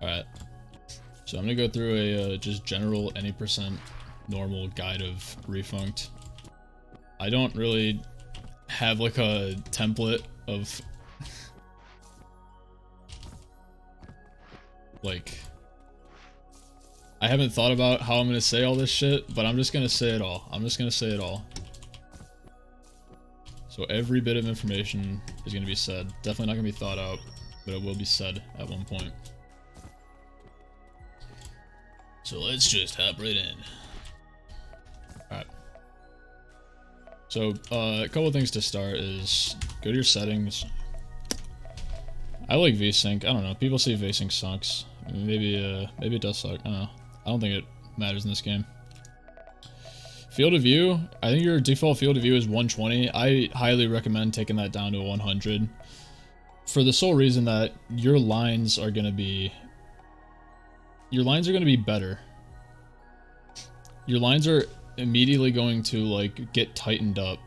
Alright. So I'm gonna go through a just general any percent normal guide of Refunct. I don't really have like a template of like, I haven't thought about how I'm gonna say all this shit, but I'm just gonna say it all. I'm just gonna say it all. So every bit of information is gonna be said. Definitely not gonna be thought out, but it will be said at one point. So let's just hop right in. Alright. So a couple of things to start is go to your settings. I like VSync. I don't know. People say VSync sucks. Maybe it does suck. I don't know. I don't think it matters in this game. Field of view. I think your default field of view is 120. I highly recommend taking that down to 100. For the sole reason that your lines are gonna be better. Your lines are immediately going to like get tightened up.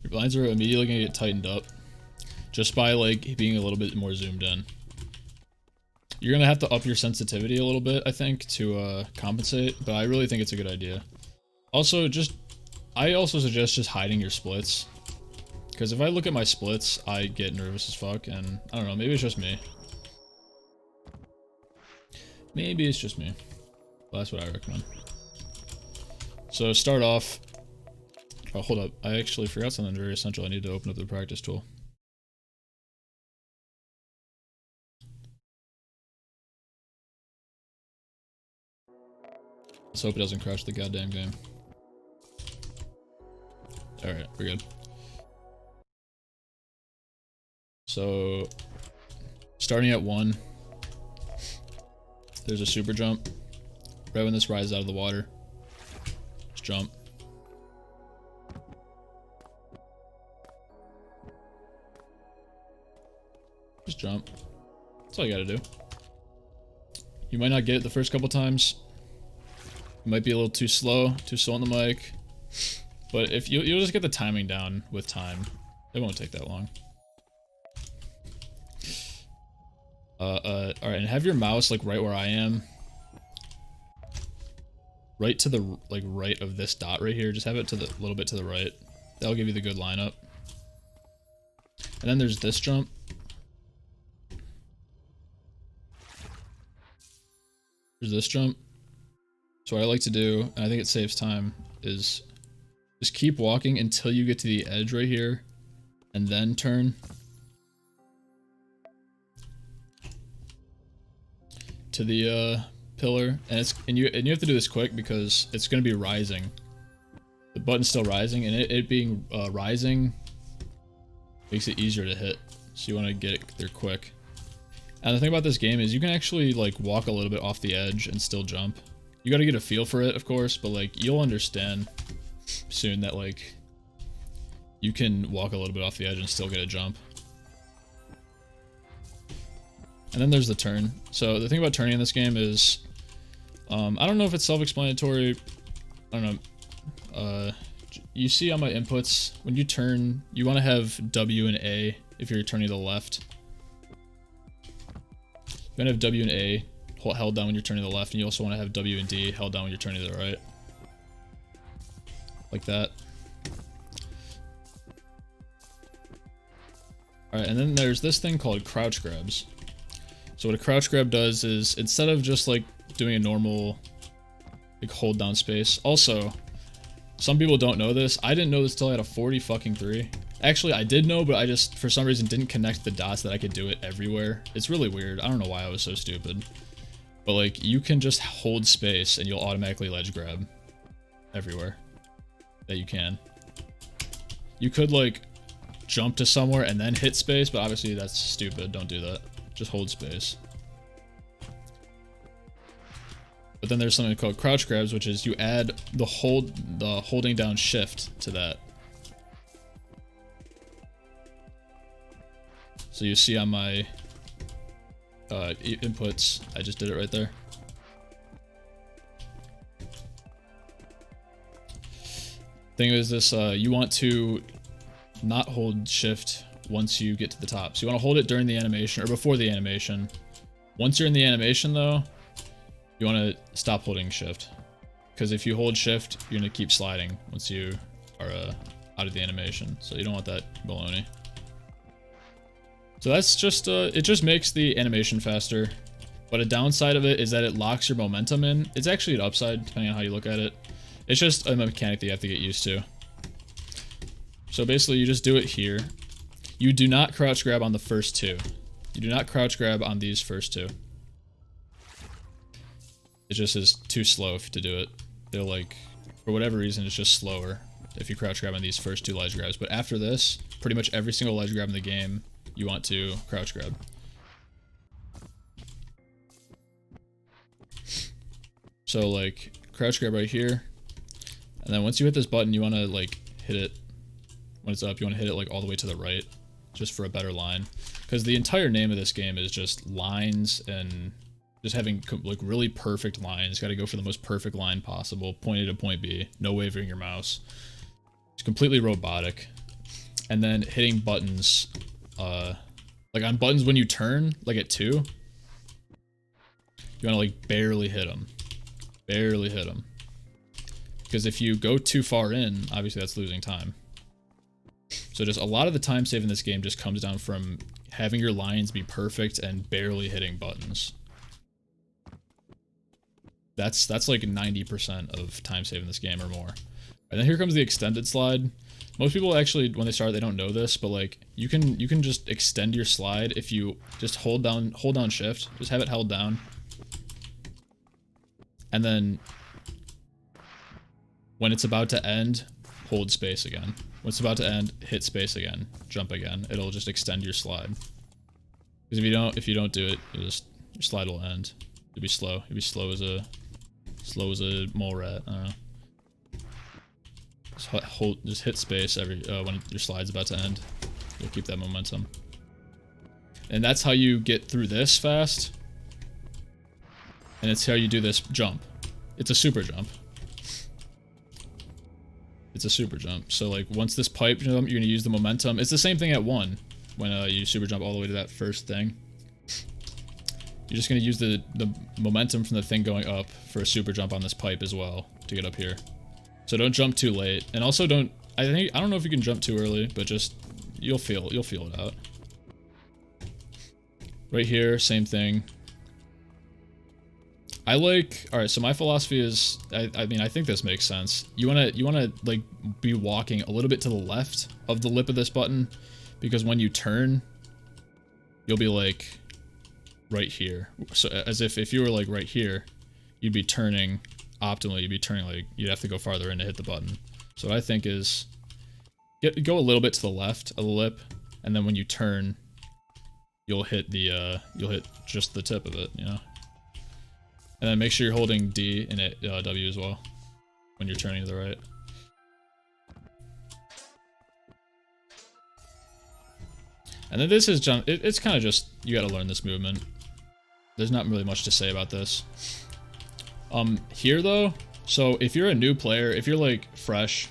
Your lines are immediately gonna get tightened up just by like being a little bit more zoomed in. You're gonna have to up your sensitivity a little bit, I think, to compensate, but I really think it's a good idea. Also, I also suggest just hiding your splits. Because if I look at my splits, I get nervous as fuck, and I don't know, maybe it's just me. Maybe it's just me. Well, that's what I recommend. So start off. Oh, hold up. I actually forgot something very essential. I need to open up the practice tool. Let's hope it doesn't crash the goddamn game. Alright, we're good. So, starting at 1, there's a super jump. Right when this rises out of the water, just jump. Just jump. That's all you gotta do. You might not get it the first couple times. You might be a little too slow on the mic. But if you'll just get the timing down with time. It won't take that long. Alright, and have your mouse like right where I am. Right to the like right of this dot right here. Just have it to the little bit to the right. That'll give you the good lineup. And then there's this jump. There's this jump. So what I like to do, and I think it saves time, is just keep walking until you get to the edge right here, and then turn. To the pillar, and you have to do this quick because it's going to be rising. The button's still rising, and it being rising makes it easier to hit. So you want to get it there quick. And the thing about this game is you can actually like walk a little bit off the edge and still jump. You got to get a feel for it, of course, but like you'll understand soon that like you can walk a little bit off the edge and still get a jump. And then there's the turn. So the thing about turning in this game is, I don't know if it's self-explanatory. I don't know. You see on my inputs, when you turn, you want to have W and A if you're turning to the left. You want to have W and A held down when you're turning to the left, and you also want to have W and D held down when you're turning to the right. Like that. Alright, and then there's this thing called crouch grabs. So what a crouch grab does is, instead of just like doing a normal like hold down space. Also, some people don't know this. I didn't know this till I had a 40 fucking 3. Actually, I did know, but I just, for some reason, didn't connect the dots that I could do it everywhere. It's really weird. I don't know why I was so stupid. But like, you can just hold space and you'll automatically ledge grab everywhere that you can. You could like jump to somewhere and then hit space, but obviously that's stupid. Don't do that. Just hold space. But then there's something called crouch grabs, which is you add the holding down shift to that. So you see on my inputs, I just did it right there. Thing is this, you want to not hold shift once you get to the top. So you want to hold it during the animation or before the animation. Once you're in the animation though, you want to stop holding shift. Because if you hold shift, you're going to keep sliding once you are out of the animation. So you don't want that baloney. So that's just, it just makes the animation faster. But a downside of it is that it locks your momentum in. It's actually an upside, depending on how you look at it. It's just a mechanic that you have to get used to. So basically, you just do it here. You do not crouch grab on the first two. You do not crouch grab on these first two. It just is too slow to do it. They're like, for whatever reason, it's just slower if you crouch grab on these first two ledge grabs. But after this, pretty much every single ledge grab in the game, you want to crouch grab. So like, crouch grab right here. And then once you hit this button, you want to like hit it, when it's up, you want to hit it like all the way to the right, just for a better line. Because the entire name of this game is just lines and just having like really perfect lines. Got to go for the most perfect line possible, point A to point B, no wavering your mouse. It's completely robotic. And then hitting buttons, like on buttons when you turn, like at 2, you want to like barely hit them. Barely hit them. Because if you go too far in, obviously that's losing time. So just a lot of the time save in this game just comes down from having your lines be perfect and barely hitting buttons. That's like 90% of time save in this game or more. And then here comes the extended slide. Most people actually, when they start, they don't know this, but like you can just extend your slide if you just hold down shift, just have it held down. And then when it's about to end, hold space again. When it's about to end, hit space again, jump again. It'll just extend your slide. Because if you don't do it, your slide will end. You'll be slow. You'll be slow as a mole rat. I don't know. Just hit space every when your slide's about to end. You'll keep that momentum. And that's how you get through this fast. And it's how you do this jump. It's a super jump. It's a super jump. So like once this pipe jump, you're gonna use the momentum. It's the same thing at 1 when you super jump all the way to that first thing. You're just gonna use the momentum from the thing going up for a super jump on this pipe as well to get up here. So don't jump too late, and also don't. I don't know if you can jump too early, but just you'll feel it out. Right here, same thing. Alright, so my philosophy is, I mean, I think this makes sense. You wanna like be walking a little bit to the left of the lip of this button, because when you turn, you'll be like right here. So as if you were like right here, you'd be turning optimally. You'd be turning like you'd have to go farther in to hit the button. So what I think is go a little bit to the left of the lip, and then when you turn, you'll hit just the tip of it, you know. And then make sure you're holding D and W as well when you're turning to the right. And then this is jump. It's kind of just, you got to learn this movement. There's not really much to say about this. Here though, so if you're a new player, if you're like fresh,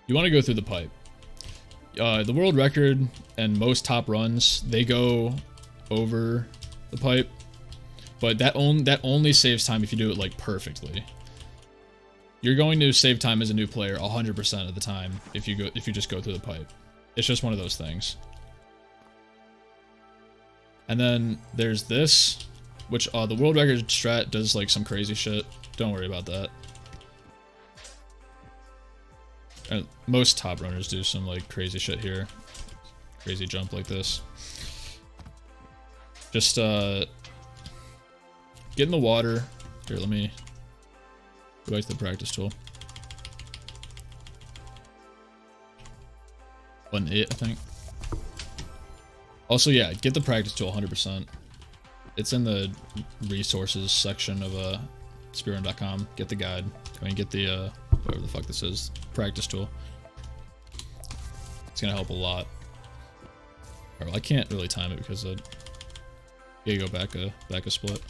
you want to go through the pipe. The world record and most top runs, they go over the pipe. But that only saves time if you do it like perfectly. You're going to save time as a new player 100% of the time if you just go through the pipe. It's just one of those things. And then there's this, which the world record strat does like some crazy shit. Don't worry about that. Most top runners do some like crazy shit here. Crazy jump like this. Just get in the water. Here, let me go back to the practice tool. Button 8, I think. Also, yeah, get the practice tool 100%. It's in the resources section of speedrun.com. Get the guide. Go and get the whatever the fuck this is, practice tool. It's gonna help a lot. Alright, well, I can't really time it because I gotta go back a split.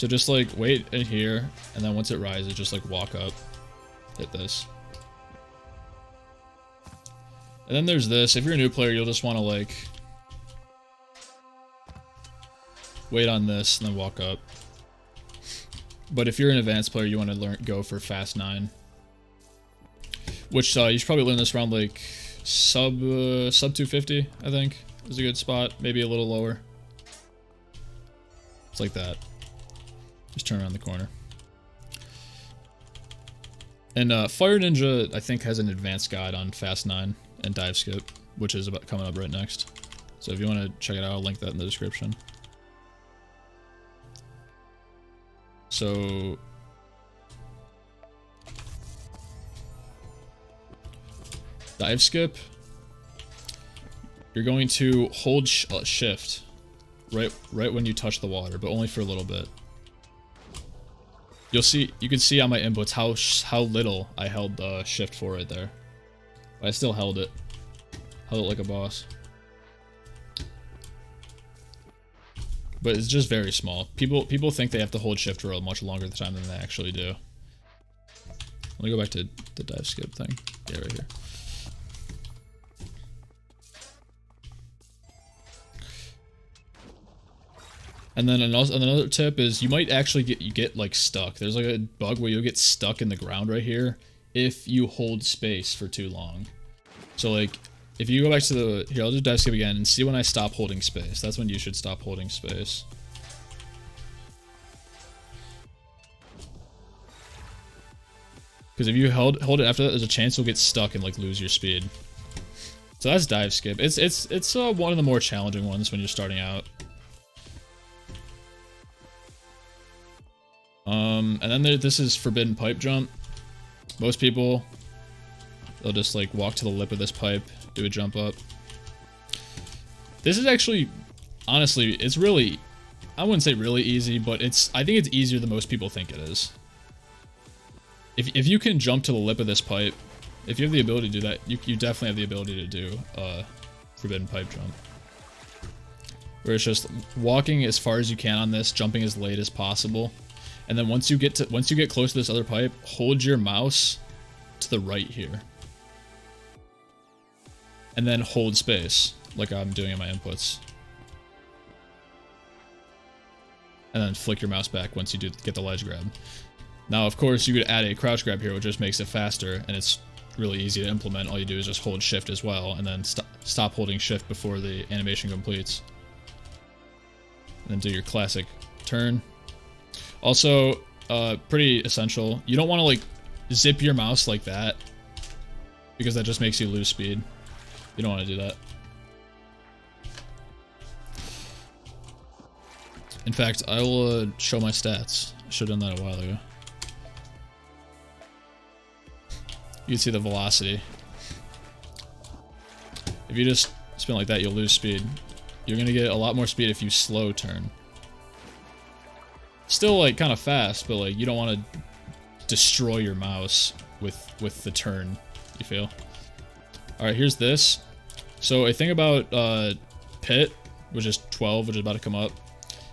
So just like wait in here, and then once it rises, just like walk up, hit this. And then there's this. If you're a new player, you'll just want to like wait on this and then walk up. But if you're an advanced player, you want to go for fast 9. Which you should probably learn this around like sub 250, I think is a good spot. Maybe a little lower. It's like that. Just turn around the corner. And Fire Ninja, I think, has an advanced guide on fast 9 and dive skip, which is about coming up right next. So if you want to check it out, I'll link that in the description. So dive skip, you're going to hold shift right when you touch the water, but only for a little bit. You can see on my inputs how little I held shift for right there. But I still held it like a boss. But it's just very small. People think they have to hold shift for a much longer time than they actually do. Let me go back to the dive skip thing. Yeah, right here. And then another tip is you might actually get like stuck. There's like a bug where you'll get stuck in the ground right here if you hold space for too long. So like if you go back to the here, I'll just dive skip again and see when I stop holding space. That's when you should stop holding space. Because if you hold it after that, there's a chance you'll get stuck and like lose your speed. So that's dive skip. It's one of the more challenging ones when you're starting out. And then this is forbidden pipe jump. Most people, they'll just like walk to the lip of this pipe, do a jump up. This is actually, honestly, it's really, I wouldn't say really easy, but I think it's easier than most people think it is. If you can jump to the lip of this pipe, if you have the ability to do that, you definitely have the ability to do forbidden pipe jump. Where it's just walking as far as you can on this, jumping as late as possible. And then once you get close to this other pipe, hold your mouse to the right here. And then hold space, like I'm doing in my inputs. And then flick your mouse back once you get the ledge grab. Now, of course, you could add a crouch grab here, which just makes it faster, and it's really easy to implement. All you do is just hold shift as well, and then stop holding shift before the animation completes. And then do your classic turn. Also, pretty essential, you don't want to like zip your mouse like that, because that just makes you lose speed. You don't want to do that. In fact, I will show my stats. I should have done that a while ago. You can see the velocity. If you just spin like that, you'll lose speed. You're going to get a lot more speed if you slow turn. Still like kind of fast, but like you don't want to destroy your mouse with the turn, you feel? Alright, here's this. So a thing about pit, which is 12, which is about to come up,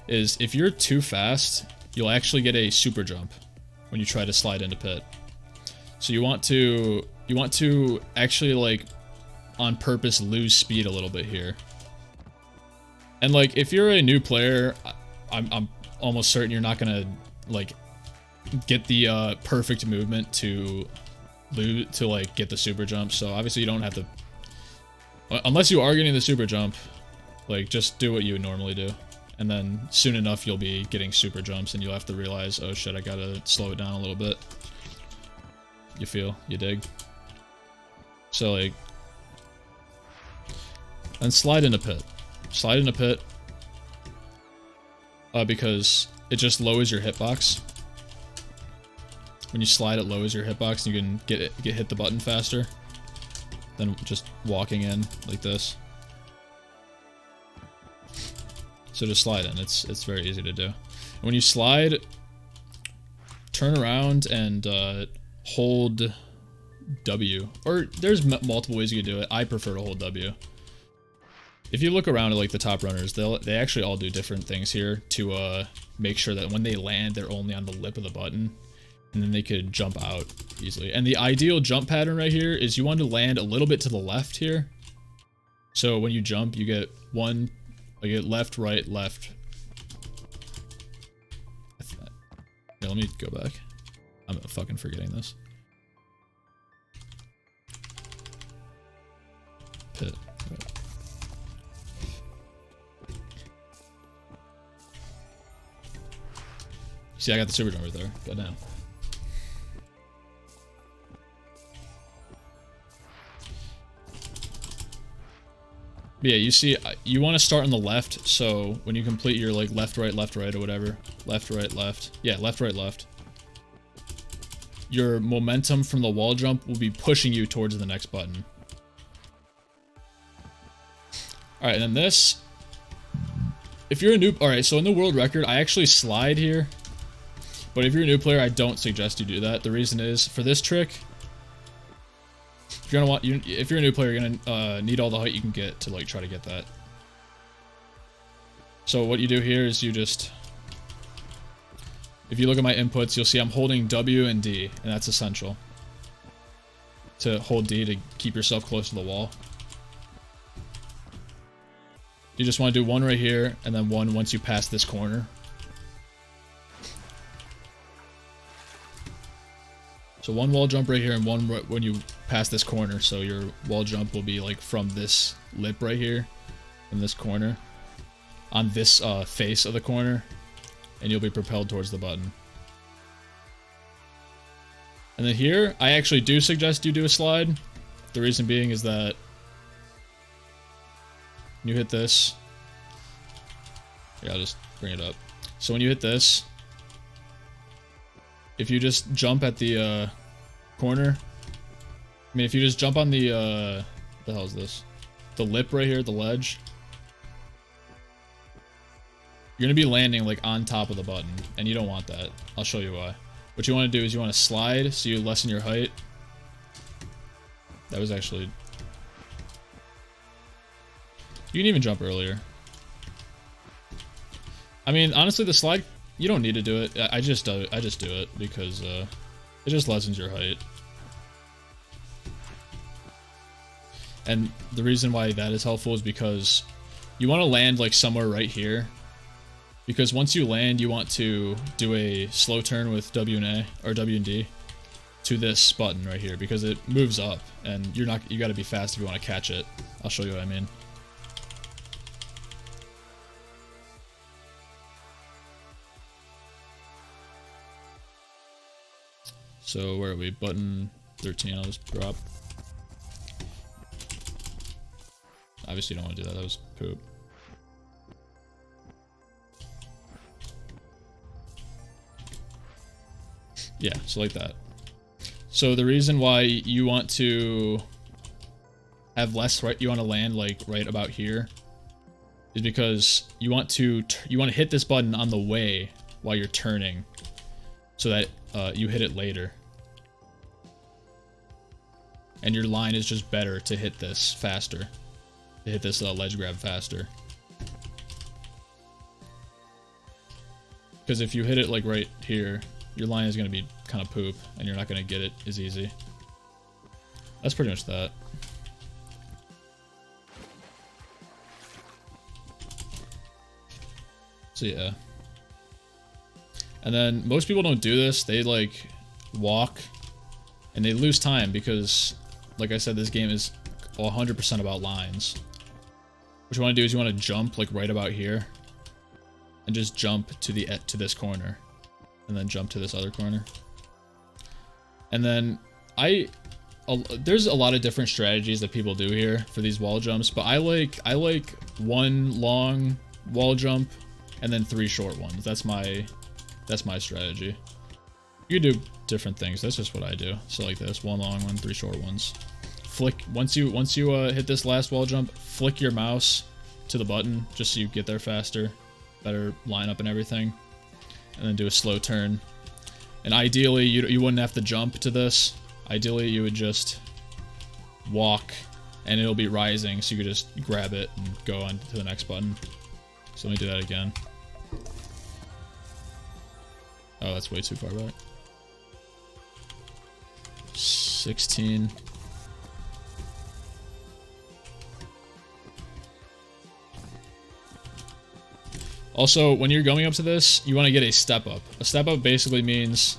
is if you're too fast, you'll actually get a super jump when you try to slide into pit. So you want to actually like on purpose lose speed a little bit here. And like if you're a new player, I'm almost certain you're not gonna like get the perfect movement to like get the super jump. So obviously you don't have to, unless you are getting the super jump, like just do what you would normally do, and then soon enough you'll be getting super jumps and you'll have to realize, oh shit, I gotta slow it down a little bit. You dig? So like, and slide into pit. Slide into pit. Because it just lowers your hitbox. When you slide, it lowers your hitbox and you can get hit the button faster than just walking in like this. So just slide in. It's very easy to do. And when you slide, turn around and hold W. Or there's multiple ways you can do it. I prefer to hold W. if you look around at like the top runners, they actually all do different things here to make sure that when they land, they're only on the lip of the button, and then they could jump out easily. And the ideal jump pattern right here is you want to land a little bit to the left here. So when you jump, you get left, right, left. Yeah, let me go back. I'm fucking forgetting this. Pit. Right. See, I got the super jump right there. Goddamn. But yeah, you see, you want to start on the left, so when you complete your like left, right, or whatever, left, right, left, yeah, left, right, left, your momentum from the wall jump will be pushing you towards the next button. Alright, and then this, if you're a noob, alright, so in the world record, I actually slide here, but if you're a new player, I don't suggest you do that. The reason is, for this trick, if you're a new player, you're gonna need all the height you can get to like try to get that. So what you do here is you just, if you look at my inputs, you'll see I'm holding W and D, and that's essential. To hold D to keep yourself close to the wall. You just want to do one right here, and then one once you pass this corner. So one wall jump right here, and one when you pass this corner, so your wall jump will be like from this lip right here, from this corner, on this face of the corner, and you'll be propelled towards the button. And then here, I actually do suggest you do a slide. The reason being is that when you hit this, yeah, I'll just bring it up. So when you hit this, if you just jump at the corner, I mean, if you just jump on the, what the hell is this? The lip right here, the ledge, you're gonna be landing like on top of the button, and you don't want that. I'll show you why. What you want to do is you want to slide so you lessen your height. That was actually... You can even jump earlier. I mean, honestly, the slide, you don't need to do it. I just do it because it just lessens your height. And the reason why that is helpful is because you want to land like somewhere right here. Because once you land, you want to do a slow turn with W and A, or W and D, to this button right here, because it moves up, and you gotta be fast if you want to catch it. I'll show you what I mean. So where are we? Button 13, I'll just drop. Obviously you don't want to do that, that was poop. Yeah, so like that. So the reason why you want to have less right, you want to land like right about here, is because you want to hit this button on the way while you're turning, so that you hit it later. And your line is just better to hit this faster, to hit this ledge grab faster. Because if you hit it like right here, your line is going to be kind of poop, and you're not going to get it as easy. That's pretty much that. So yeah. And then most people don't do this. They like walk, and they lose time because, like I said, this game is 100% about lines. What you want to do is you want to jump like right about here, and just jump to this corner. And then jump to this other corner. And then there's a lot of different strategies that people do here for these wall jumps, but I like one long wall jump and then 3 short ones. That's my strategy. You can do different things. That's just what I do. So like this, 1 long one, 3 short ones. Flick once you hit this last wall jump, flick your mouse to the button just so you get there faster, better lineup and everything. And then do a slow turn. And ideally, you wouldn't have to jump to this. Ideally, you would just walk and it'll be rising, so you can just grab it and go on to the next button. So let me do that again. Oh, that's way too far back. 16. Also, when you're going up to this, you want to get a step up. A step up basically means,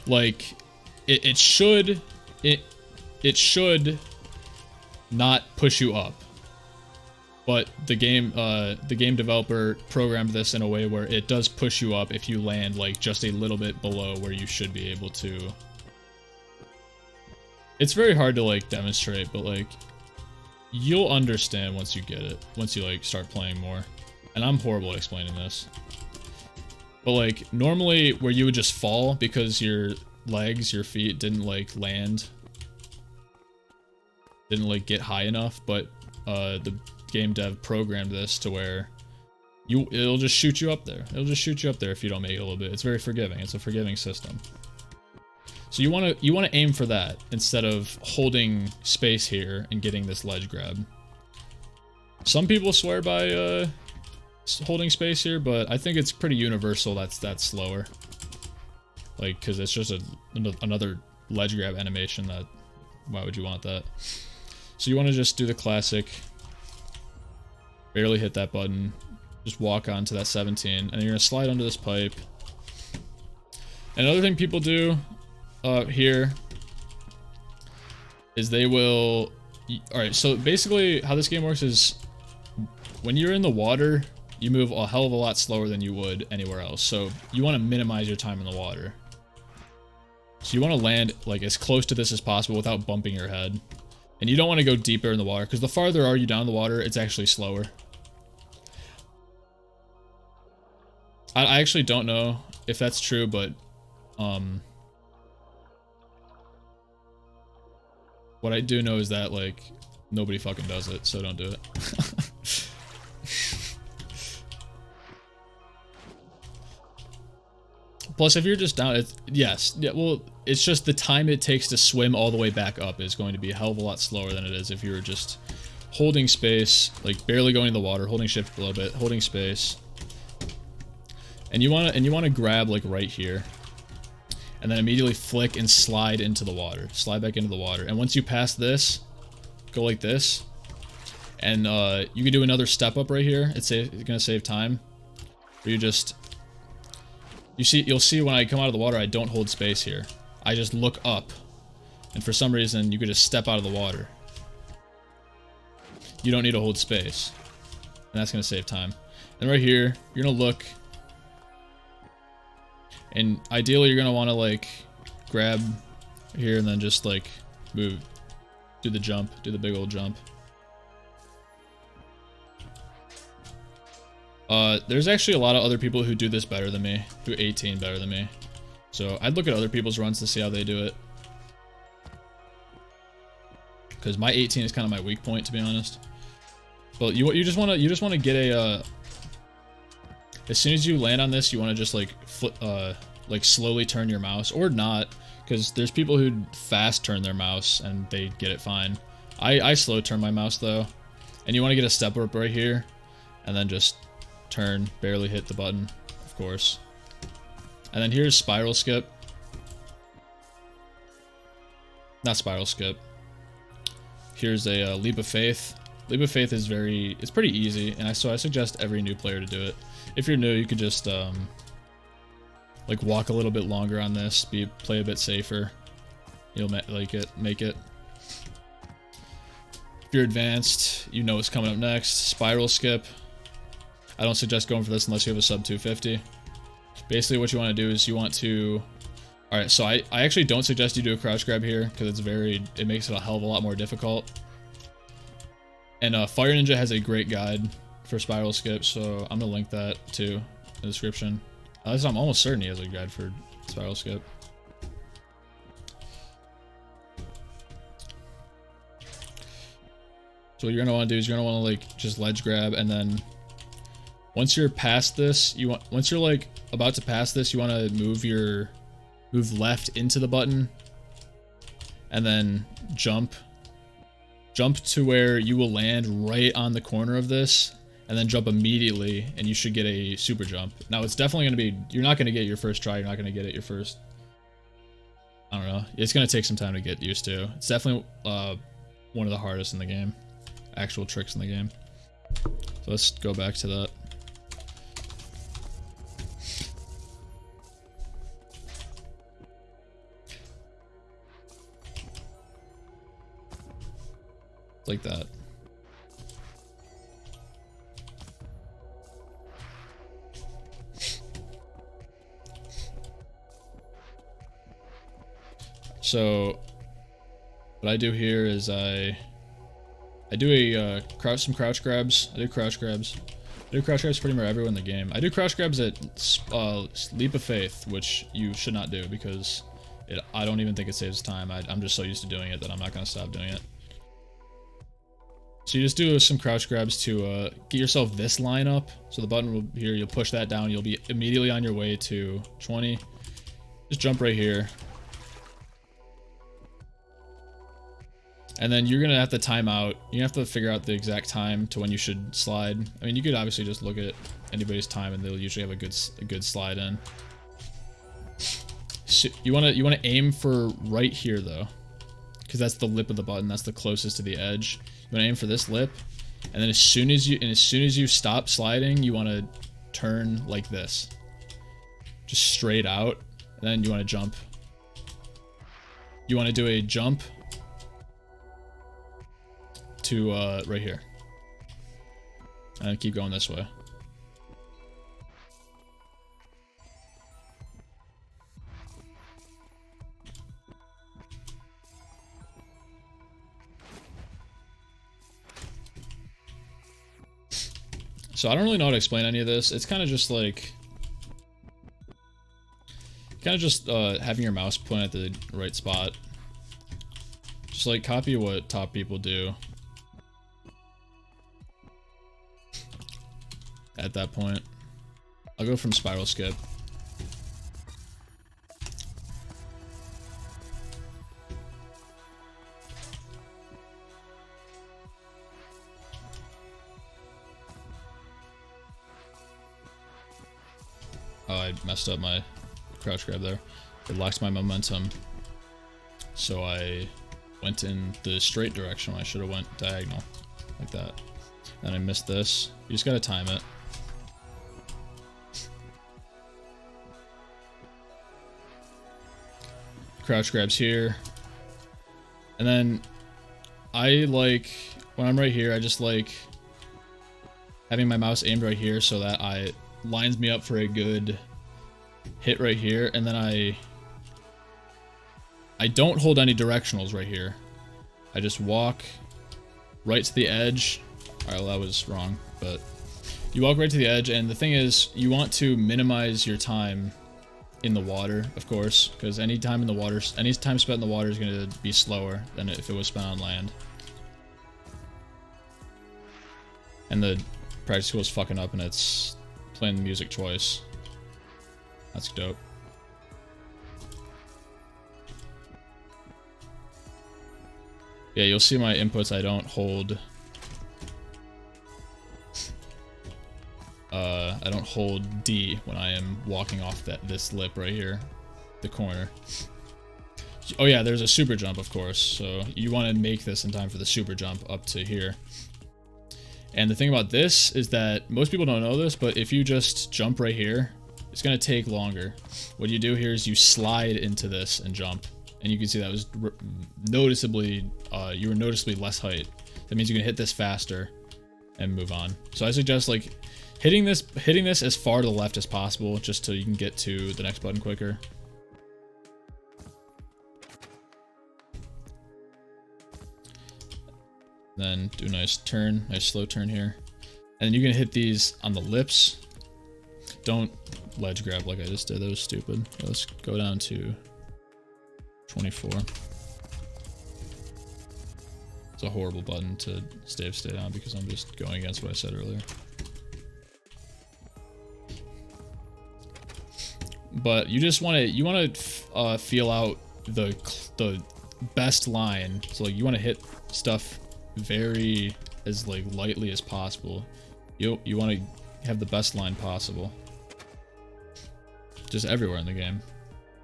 like, it should not push you up, but the game developer programmed this in a way where it does push you up if you land like just a little bit below where you should be able to. It's very hard to like demonstrate, but like you'll understand once you get it, once you like start playing more. And I'm horrible at explaining this, but like normally where you would just fall because your legs, your feet didn't like land, didn't like get high enough, but the game dev programmed this to where it'll just shoot you up there. It'll just shoot you up there if you don't make it a little bit. It's very forgiving. It's a forgiving system. So you want to aim for that instead of holding space here and getting this ledge grab. Some people swear by holding space here, but I think it's pretty universal that's slower. Like, because it's just another ledge grab animation. That why would you want that? So you want to just do the classic, barely hit that button, just walk onto that 17, and you're gonna slide under this pipe. And another thing people do here is they will. All right, so basically how this game works is when you're in the water, you move a hell of a lot slower than you would anywhere else. So you want to minimize your time in the water. So you want to land like as close to this as possible without bumping your head. And you don't want to go deeper in the water, because the farther are you down the water, it's actually slower. I actually don't know if that's true, but what I do know is that like nobody fucking does it, so don't do it. Plus, if you're just down, well, it's just the time it takes to swim all the way back up is going to be a hell of a lot slower than it is if you're just holding space, like barely going in the water, holding shift a little bit, holding space. And you want to grab like right here, and then immediately flick and slide into the water, slide back into the water. And once you pass this, go like this, and you can do another step up right here. It's gonna save time. Where you just. You'll see when I come out of the water, I don't hold space here. I just look up, and for some reason, you could just step out of the water. You don't need to hold space, and that's gonna save time. And right here, you're gonna look, and ideally, you're gonna want to like grab here and then just like move, do the jump, do the big old jump. There's actually a lot of other people who do this better than me, who 18 better than me. So I'd look at other people's runs to see how they do it. Because my 18 is kind of my weak point, to be honest. But you just want to get a as soon as you land on this, you want to just like like slowly turn your mouse, or not, because there's people who fast turn their mouse and they get it fine. I slow turn my mouse though, and you want to get a step up right here, and then just turn, barely hit the button, of course. And then here's spiral skip. Not spiral skip. Here's a leap of faith. Leap of faith is it's pretty easy, and so I suggest every new player to do it. If you're new, you could just like walk a little bit longer on this, play a bit safer. You'll make it. If you're advanced, you know what's coming up next. Spiral skip. I don't suggest going for this unless you have a sub 250. Basically what you want to do is you want to... Alright, so I actually don't suggest you do a crouch grab here, because it makes it a hell of a lot more difficult. And Fire Ninja has a great guide for spiral skip, so I'm going to link that too in the description. At least I'm almost certain he has a guide for spiral skip. So what you're going to want to do is you're going to want to like just ledge grab, and then once you're past this, once you're like about to pass this, you want to move left into the button, and then jump to where you will land right on the corner of this, and then jump immediately, and you should get a super jump. Now it's definitely going to be, you're not going to get your first try, you're not going to get it your first, I don't know, it's going to take some time to get used to. It's definitely one of the hardest in the game, actual tricks in the game. So let's go back to that. Like that. So what I do here is I do some crouch grabs. I do crouch grabs pretty much everywhere in the game. I do crouch grabs at Leap of Faith, which you should not do because I don't even think it saves time. I'm just so used to doing it that I'm not going to stop doing it. So you just do some crouch grabs to get yourself this line up. So the button will be here, you'll push that down, you'll be immediately on your way to 20. Just jump right here. And then you're gonna have to time out. You have to figure out the exact time to when you should slide. I mean, you could obviously just look at anybody's time and they'll usually have a good slide in. So you wanna aim for right here though, because that's the lip of the button. That's the closest to the edge. You want to aim for this lip, and then as soon as you stop sliding, you want to turn like this, just straight out, and then you want to jump. You want to do a jump to right here, and keep going this way. So I don't really know how to explain any of this. It's kind of just like, having your mouse point at the right spot. Just like copy what top people do at that point. I'll go from spiral skip. Oh, I messed up my crouch grab there. It locked my momentum. So I went in the straight direction when I should have went diagonal. Like that. And I missed this. You just gotta time it. Crouch grabs here. And then I like, when I'm right here, I just like having my mouse aimed right here so that lines me up for a good hit right here, and then I don't hold any directionals right here. I just walk right to the edge. Alright, well that was wrong, but you walk right to the edge, and the thing is, you want to minimize your time in the water, of course, because any time spent in the water is going to be slower than if it was spent on land. And the practice tool is fucking up, and it's playing the music twice. That's dope. Yeah, you'll see my inputs. I don't hold D when I am walking off this lip right here, the corner. Oh yeah, there's a super jump, of course. So you want to make this in time for the super jump up to here. And the thing about this is that most people don't know this, but if you just jump right here, it's going to take longer. What you do here is you slide into this and jump. And you can see that was noticeably, you were noticeably less height. That means you can hit this faster and move on. So I suggest like hitting this as far to the left as possible, just so you can get to the next button quicker. Then do a nice turn, nice slow turn here. And you can hit these on the lips. Don't ledge grab like I just did, that was stupid. Let's go down to 24. It's a horrible button to stay on because I'm just going against what I said earlier. But you just want to feel out the best line. So like you want to hit stuff very as like lightly as possible. You want to have the best line possible. Just everywhere in the game.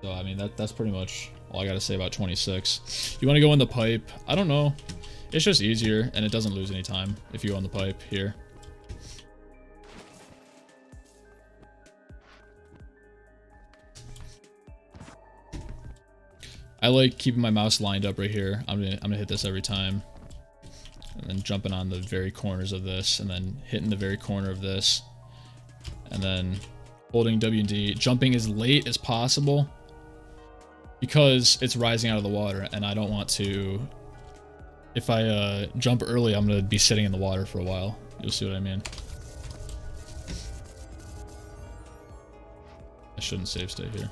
So I mean that's pretty much all I gotta say about 26. You want to go in the pipe. I don't know. It's just easier and it doesn't lose any time if you go in the pipe here. I like keeping my mouse lined up right here. I'm gonna hit this every time. And then jumping on the very corners of this, and then hitting the very corner of this. And then holding W and D, jumping as late as possible. Because it's rising out of the water, and I don't want to... If I jump early, I'm gonna be sitting in the water for a while. You'll see what I mean. I shouldn't save state here.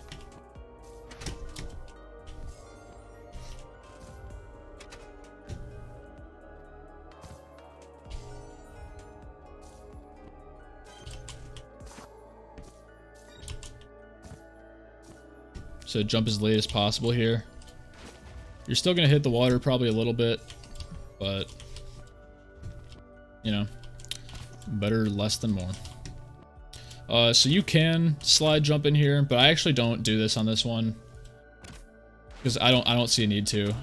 So jump as late as possible here. You're still gonna hit the water probably a little bit, but you know, better less than more. So you can slide jump in here, but I actually don't do this on this one because I don't see a need to.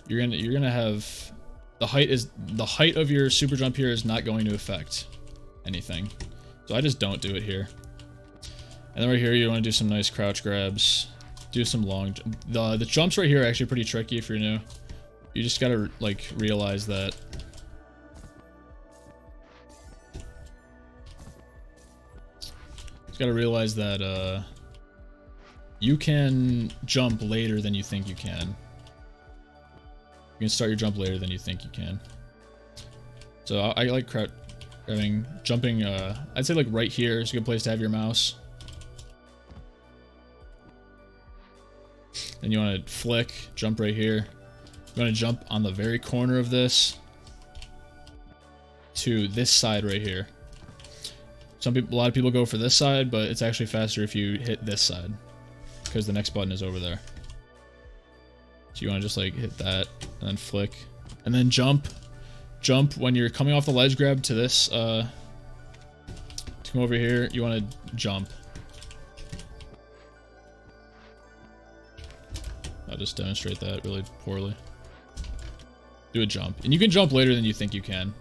You're gonna have the height of your super jump here is not going to affect anything, so I just don't do it here. And then right here you want to do some nice crouch grabs. Do some long... The jumps right here are actually pretty tricky if you're new. You just gotta, like, realize that... you can jump later than you think you can. You can start your jump later than you think you can. So I like jumping, I'd say like right here is a good place to have your mouse. Then you want to flick, jump right here. You want to jump on the very corner of this to this side right here. A lot of people go for this side, but it's actually faster if you hit this side because the next button is over there. So you want to just like hit that and then flick and then jump. Jump when you're coming off the ledge grab to this, to come over here, you want to jump. I'll just demonstrate that really poorly. Do a jump. And you can jump later than you think you can.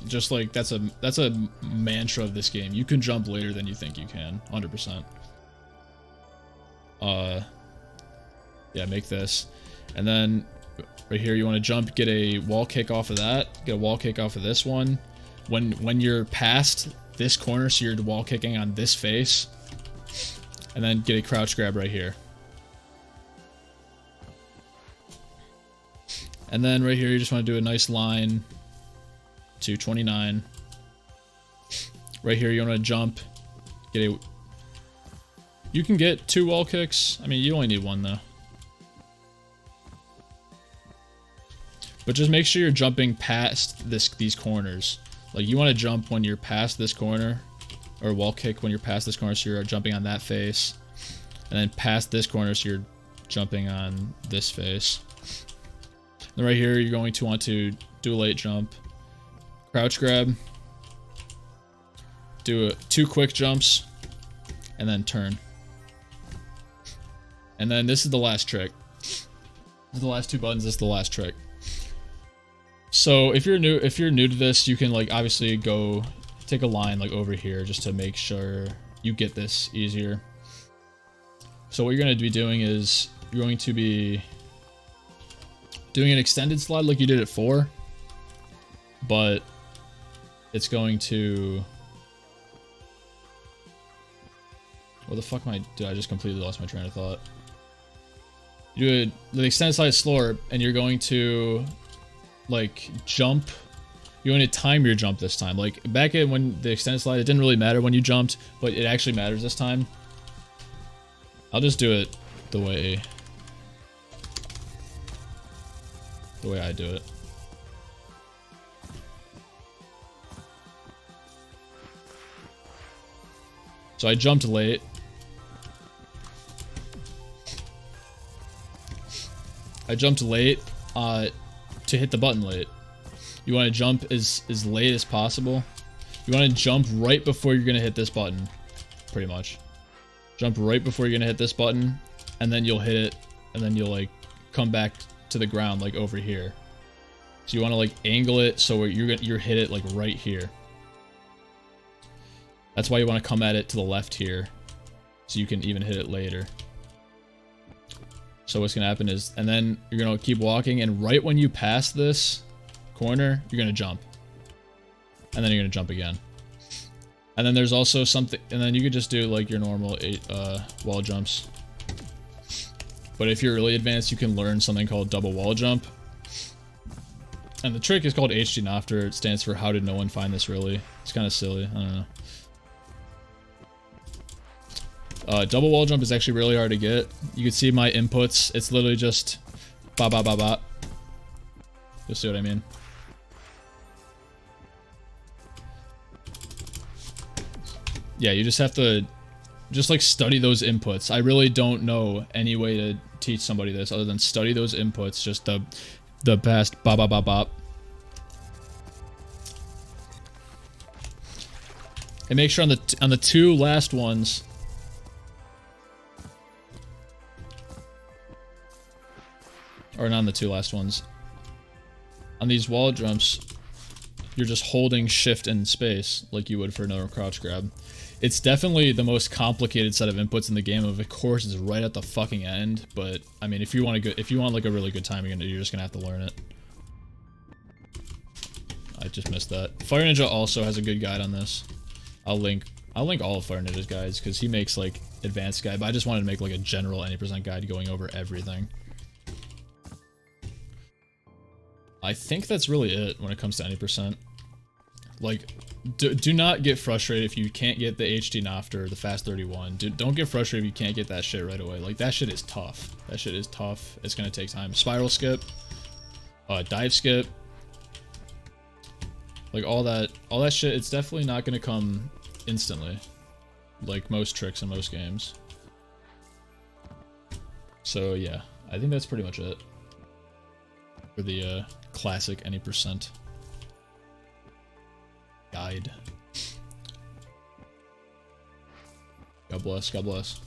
Just like that's a mantra of this game. You can jump later than you think you can. 100%. Yeah, make this. And then right here you want to jump, get a wall kick off of that. Get a wall kick off of this one. When you're past this corner, so you're wall kicking on this face. And then get a crouch grab right here. And then right here, you just want to do a nice line to 29. Right here, you want to jump. You can get 2 wall kicks. I mean, you only need 1 though. But just make sure you're jumping past these corners. Like you want to jump when you're past this corner, or wall kick when you're past this corner, so you're jumping on that face, and then past this corner, so you're jumping on this face. Then right here, you're going to want to do a late jump, crouch grab, do 2 quick jumps, and then turn. And then this is the last trick. This is the last 2 buttons. This is the last trick. So if you're new to this, you can like obviously go take a line like over here just to make sure you get this easier. So what you're going to be doing is you're going to be doing an extended slide like you did at 4, but it's going to... What the fuck am I... Dude, I just completely lost my train of thought. You do the extended slide slower, and you're going to like jump. You want to time your jump this time. Like back in when the extended slide, it didn't really matter when you jumped, but it actually matters this time. I'll just do it the way I do it. So I jumped late. to hit the button late. You want to jump as late as possible. You want to jump right before you're going to hit this button, pretty much. Jump right before you're going to hit this button, and then you'll hit it, and then you'll, like, come back to the ground, like, over here. So you want to, like, angle it so you're hit it, like, right here. That's why you want to come at it to the left here, so you can even hit it later. So what's going to happen is, and then you're going to keep walking, and right when you pass this corner, you're going to jump. And then you're going to jump again. And then there's also something, and then you could just do like your normal 8 wall jumps. But if you're really advanced, you can learn something called double wall jump. And the trick is called HDNofter. It stands for how did no one find this really. It's kind of silly, I don't know. Double wall jump is actually really hard to get. You can see my inputs. It's literally just ba ba ba ba. You'll see what I mean. Yeah, you just have to just like study those inputs. I really don't know any way to teach somebody this other than study those inputs. Just the past ba ba ba ba. And make sure on the 2 last ones. Or not on the 2 last ones. On these wall jumps, you're just holding shift and space like you would for another crouch grab. It's definitely the most complicated set of inputs in the game. Of course, it's right at the fucking end. But I mean, if you want like a really good time, you're just gonna have to learn it. I just missed that. Fire Ninja also has a good guide on this. I'll link all of Fire Ninja's guides because he makes like advanced guide. But I just wanted to make like a general 90% guide going over everything. I think that's really it when it comes to 90%. Like, do not get frustrated if you can't get the HDNofter, the Fast 31. Don't get frustrated if you can't get that shit right away. Like, that shit is tough. That shit is tough. It's gonna take time. Spiral skip, dive skip, like all that shit. It's definitely not gonna come instantly, like most tricks in most games. So yeah, I think that's pretty much it for the classic any percent guide. God bless, God bless.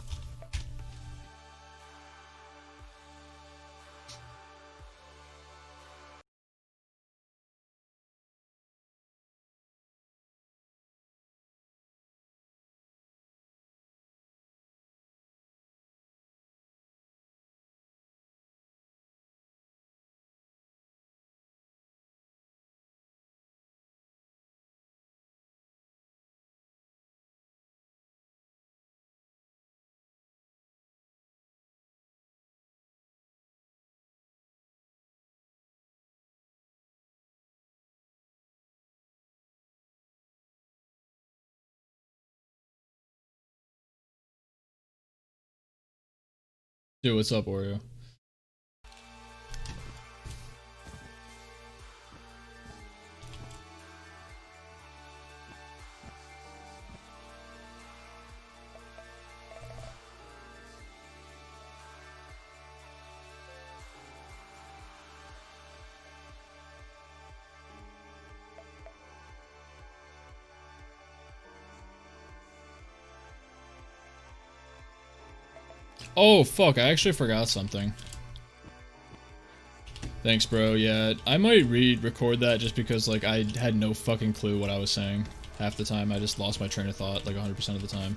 Dude, what's up, Oreo? Oh, fuck, I actually forgot something. Thanks, bro. Yeah, I might re-record that just because, like, I had no fucking clue what I was saying. Half the time, I just lost my train of thought, like, 100% of the time.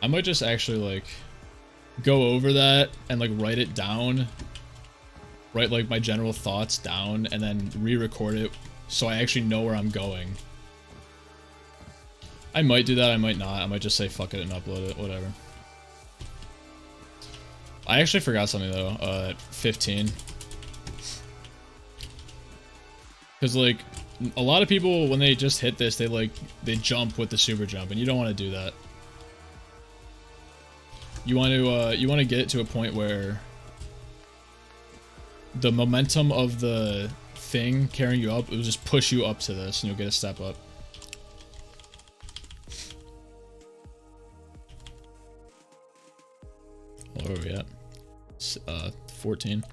I might just actually, like, go over that and, like, write it down. Write, like, my general thoughts down and then re-record it so I actually know where I'm going. I might do that, I might not. I might just say fuck it and upload it, whatever. I actually forgot something though, 15. Because like, a lot of people, when they just hit this, they jump with the super jump, and you don't want to do that. You want to get it to a point where the momentum of the thing carrying you up, it will just push you up to this, and you'll get a step up. Where are we at? 14.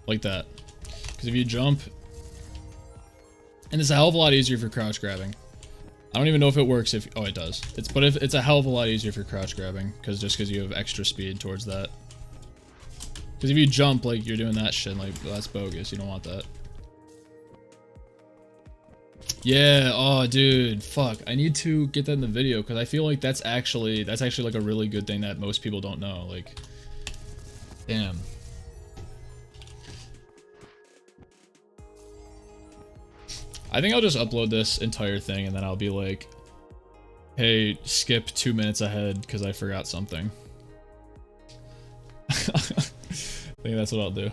like that. Because if you jump, and it's a hell of a lot easier for crouch grabbing. I don't even know if it works if, oh, it does. It's a hell of a lot easier for crouch grabbing, because you have extra speed towards that. Because if you jump, like, you're doing that shit, like, that's bogus. You don't want that. Yeah, oh, dude, fuck. I need to get that in the video, because I feel like that's actually like a really good thing that most people don't know. Like, damn. I think I'll just upload this entire thing and then I'll be like, hey, skip 2 minutes ahead because I forgot something. I think that's what I'll do.